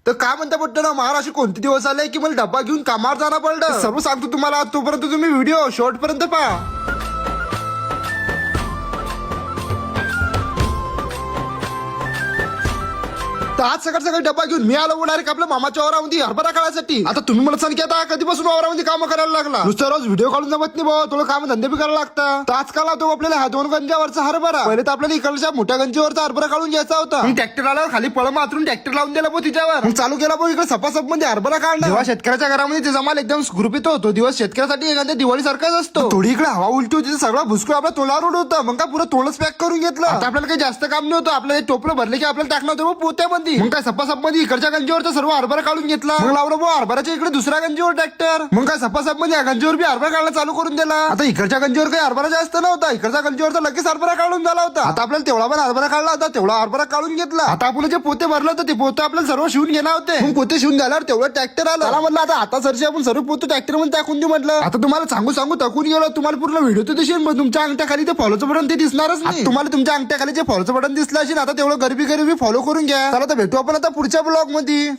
तर काय म्हणता पडतं ना, महाराष्ट्र कोणते दिवस आले की मला डब्बा घेऊन कामावर जाणं पडलं. सर्व सांगतो तुम्हाला, तोपर्यंत तुम्ही व्हिडिओ शॉर्ट पर्यंत पहा. तर आज सकाळ सकाळी डब्बा घेऊन मी आलो डायरेक्ट आपल्या मामाच्या वावरामध्ये हरभरा काढायसाठी. आता तुम्ही मला सांग की आता कधीपासून वावरामध्ये काम करायला लागला? नुसतं रोज व्हिडिओ काढून जमत नाही भाऊ, तुला काम धंदे बी करायला लागतात. तर आजकाल तो आपल्याला हा 2 गंजावरचा हरभरा, पहिले तर आपल्याला इकडच्या मोठ्या गंजीवरचा हरभरा काढून घ्यायचा होता. ट्रॅक्टर आला, खाली पळ मारून ट्रॅक्टर लावून दिला भाऊ तिच्यावर. मग चालू केला भाऊ इकडे सपासप मध्ये हरभरा काढणं. जेव्हा शेतकऱ्याच्या घरामध्ये ते जमाल एकदम सुखरूपीत होतो, दिवस शेतकऱ्यासाठी एखाद्या दिवाळी सारखाच असतो. थोडी इकडे हवा उलटी होती, सगळं भुसकूळ आपल्या तोंडावर उडत होतं. मग काय पुरं तोंडच पॅक करून घेतलं. आता आपल्याला काही जास्त काम नव्हतं, आपल्याला टोपलं भरले की आपल्याला टाकलं होतं पोत्यामध्ये. मग काय सपासप मध्ये इकडच्या गंजीवरचा सर्व हरभरा काढून घेतला. मग लावलं भाऊ हरभराच्या इकडे दुसऱ्या गंजीवर ट्रॅक्टर. मग काय सपासप मध्ये या गंजीवर बी हरभरा काढायला चालू करून दिला. आता इकडच्या गंजीवर काही हरभरा जास्त नव्हता, इकडच्या गंजीवरचा लगेच हरभरा काढून झाला होता. आता आपल्याला तेवढा पण हरभरा काढला होता, तेवढा हरभरा काढून घेतला. आता आपण जे पोते भरलं होतं ते पोते आपल्याला सर्व शिवून घेणार होते. मग पोते शिवून झाल्यावर तेवढं ट्रॅक्टर आलं. मला म्हटलं आता आता सरशी आपण सर्व पोते ट्रॅक्टर मध्ये टाकून देऊ म्हटलं. आता तुम्हाला सांगू थकून गेलो, तुम्हाला पूर्ण व्हिडिओ तर दिसेल, मग तुमच्या अंगठ्या खाली ते फॉलोचं बटन ते दिसणारच नाही. तुम्हाला तुमच्या अंगठ्या खाली जे फॉलोचं बटन दिसलं असेल, आता तेवढं गरबी फॉलो करून घ्या. चला तर भेटू आपण आता पुढच्या ब्लॉग मध्ये.